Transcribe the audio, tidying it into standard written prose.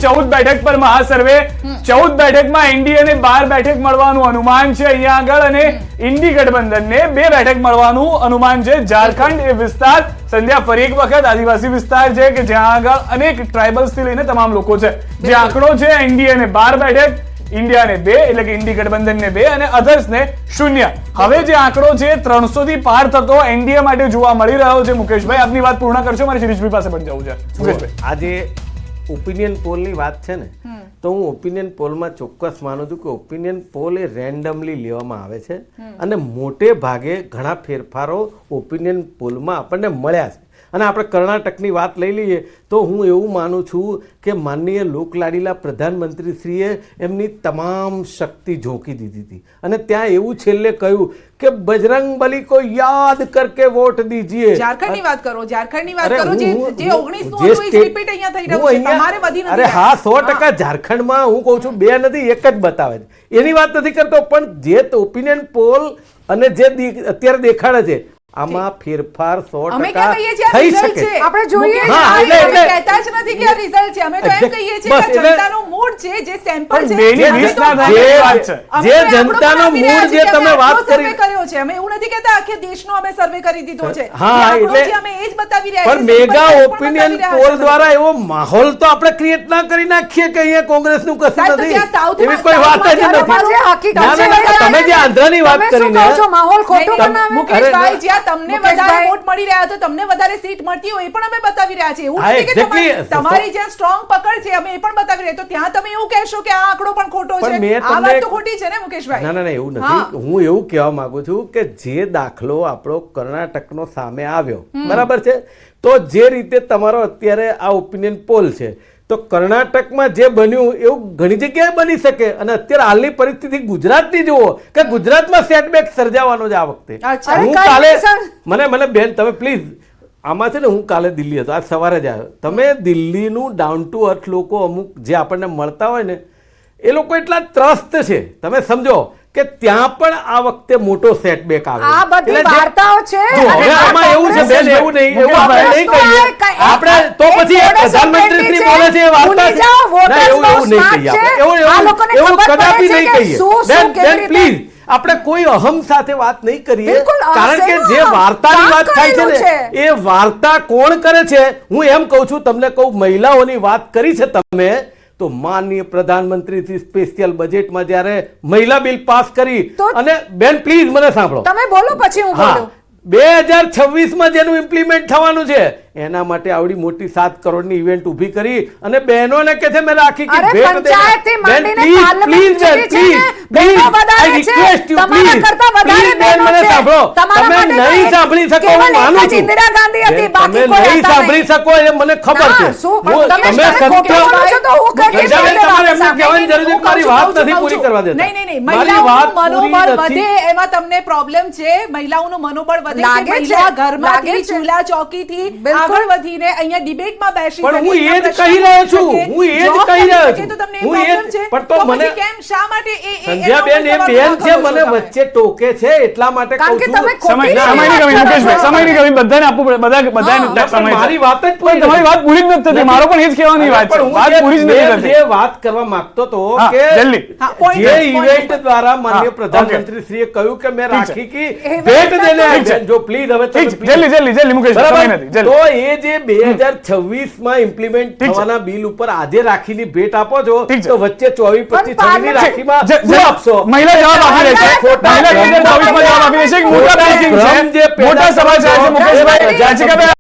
14 બેઠક પર મહાસર્વે 14 બેઠકમાં એનડીએ ને 12 બેઠક મળવાનું અનુમાન છે અહીંયા આગળ, અને ઇન્ડી ગઠબંધનને 2 બેઠક મળવાનું અનુમાન છે. ઝારખંડ એ વિસ્તાર સંધ્યા ફરી એક વખત આદિવાસી વિસ્તાર છે કે જ્યાં આગળ અનેક ટ્રાઇબલ્સ થી લઈને તમામ લોકો છે. જે આંકડો છે એનડીએ ને 12 બેઠક, ઇન્ડિયાને 2 એટલે કે ઇન્ડી ગઠબંધનને 2 અને અધર્સને 0. હવે જે આંકડો છે 300 થી પાર થતો એનડીએ માટે જોવા મળી રહ્યો છે. મુકેશભાઈ, આપની વાત પૂર્ણ કરશો, મારે શિરીષભાઈ પાસે પણ જવું છે. મુકેશભાઈ, આજે ઓપિનિયન પોલની વાત છે ને, તો હું ઓપિનિયન પોલમાં ચોક્કસ માનું છું કે ઓપિનિયન પોલ એ રેન્ડમલી લેવામાં આવે છે અને મોટે ભાગે ઘણા ફેરફારો ઓપિનિયન પોલમાં આપણને મળ્યા છે. અને આપણે કર્ણાટકની વાત લઈ લઈએ તો હું એવું માનું છું કે માનનીય લોકલાડીલા પ્રધાનમંત્રીશ્રીએ એમની તમામ શક્તિ ઝોંકી દીધી હતી અને ત્યાં એવું છેલ્લે કહ્યું કે બજરંગબલી કો યાદ કરકે વોટ દીજીએ. ઝારખંડની વાત કરો, ઝારખંડની વાત કરો, જે 19 નું હતું એ રિપીટ અહીંયા થઈ રહ્યું છે. તમારે વધી નથી. અરે હા, 100% ઝારખંડમાં હું કહું છું 2 નથી, 1 જ બતાવે છે. એની વાત નથી કરતો, પણ જે ઓપિનિયન પોલ અને જે અત્યારે દેખાડે છે આમાં ફેરફાર 100% થઈ શકે. આપણે જોઈએ કહેતા જ નથી કે આ રિઝલ્ટ છે. અમે તો એમ કહીએ છીએ કે જનતાનો મૂડ છે, જે સેમ્પલ છે, જે જનતાનો મૂડ જે તમે વાત કરી કર્યો છે. અમે એવું નથી કહેતા આખે દેશનો અમે સર્વે કરી દીધો છે. હા, એટલે અમે એ જ બતાવી રહ્યા છીએ. પણ મેગા ઓપિનિયન પોલ દ્વારા એવો માહોલ તો આપણે ક્રિએટ ના કરી નાખીએ કે અહીંયા કોંગ્રેસનું કશું નથી, એવી કોઈ વાત જ નથી. તમે જે આંધ્રની વાત કરીને માહોલ ખોટો બનાવે. મુકેશભાઈ, જ્યાં તમને વધારે વોટ મળી રહ્યા તો તમને વધારે સીટ મળતી હોય એ પણ અમે બતાવી રહ્યા છીએ. એવું નથી કે તમારી જે સ્ટ્રોંગ પકડ છે અમે એ પણ બતાવી રહ્યા. તો ત્યાં તમે એવું કહેશો કે આ આંકડો પણ ખોટો છે, આ વાત તો ખોટી છે ને મુકેશભાઈ? ના, એવું નથી. હું એવું કહેવા માંગુ છું કે જે દાખલો આપણો કર્ણાટકનો સામે આવ્યો, બરાબર છે, તો જે રીતે તમારો અત્યારે આ ઓપિનિયન પોલ છે, તો કર્ણાટકમાં જે બન્યું એવું ઘણી જગ્યાએ બની શકે. અને અત્યારે હાલની પરિસ્થિતિ ગુજરાતની જુઓ કે ગુજરાતમાં સેટબેક સર્જાવાનો છે આ વખતે. હું કાલે મને બેન તમે પ્લીઝ આમાં છે ને, હું કાલે દિલ્હી હતો, આજ સવારે જ આવ્યો. તમે દિલ્હીનું ડાઉન ટુ અર્થ લોકો અમુક જે આપણને મળતા હોય ને એ લોકો એટલા ત્રસ્ત છે, તમે સમજો કે ત્યાં પણ આ વખતે મોટો સેટબેક આવે. આ બધી વાર્તાઓ છે. હવે આમાં એવું છે બેન, એવું નહીં, એવું આપણે નહીં કહીએ આપણે તો પછી પ્રધાનમંત્રી શ્રી બોલે છે એ વાર્તા છે. ના, એવું નહીં કહીએ આપણે, એવું કદાપી નહીં કહીએ. બેન પ્લીઝ, આપણે કોઈ અહમ સાથે વાત નહીં કરીએ, કારણ કે જે વાર્તાની વાત થાય છે ને એ વાર્તા કોણ કરે છે. હું એમ કહું છું, તમને કહું, મહિલાઓની વાત કરી છે તમે, તો માનનીય પ્રધાનમંત્રી સ્પેશિયલ બજેટમાં જ્યારે મહિલા બિલ પાસ કરી, અને બેન પ્લીઝ મને સાંભળો, તમે બોલો પછી હું બોલું. 2026માં જેનું ઇમ્પ્લિમેન્ટ થવાનું છે એના માટે આવડી મોટી 7 કરોડની ઇવેન્ટ ઊભી કરી અને બહેનોને કે છે મેં રાખી કે ભેટ દે. બેન please I request you please બેન મને સાંભળો. તમે નહીં સાંભળી શકો, હું માનું છું. તમે નહીં સાંભળી શકો એ મને ખબર છે. તમે તમારે એમને કહેવાની જરૂર છે, મારી વાત નથી પૂરી કરવા દેતા. નહીં, મહિલાઓનું મનોબળ વધે એમાં તમને પ્રોબ્લેમ છે. મહિલાઓનું મનોબળ વધે છે, મહિલા ઘરમાંથી ચૂલા ચોકીથી આગળ વધીને અહીંયા ડિબેટમાં બેસી શકે. પણ હું એ જ કહી રહ્યો છું, હું એ જ કહી રહ્યો છું. તો તમને એ પ્રોબ્લેમ છે. પણ તો મને કેમ શા માટે સંધ્યાબેન એ બેન છે, મને વચ્ચે ટોકે છે એટલા માટે કહું છું. સમયની કમી મુકેશભાઈ, સમયની કમી બધાને આપવું પડે, બધાને સમય. મારી વાત જ પૂરી, તમારી વાત પૂરી જ નથી થતી. મારો પણ એ જ કહેવાની વાત છે, વાત પૂરી જ નથી થતી. જે વાત કરવા માંગતો તો કે જે ઇવેન્ટ દ્વારા માનનીય પ્રધાનમંત્રી શ્રીએ કહ્યું કે મેં રાખી કી ભેટ દેને, જો પ્લીઝ હવે જલ્દી મુકેશભાઈ, તો એ જે 2026માં ઇમ્પ્લિમેન્ટ થવાના બિલ ઉપર આજે રાખીની ભેટ આપો છો, તો વચ્ચે 24-25 ની રાખીમાં શું આપશો? મહિલા જવાબ આપી રહી છે, મહિલા 2024માં જવાબ આપી રહી છે. મોટા સમાચાર છે મુકેશભાઈ.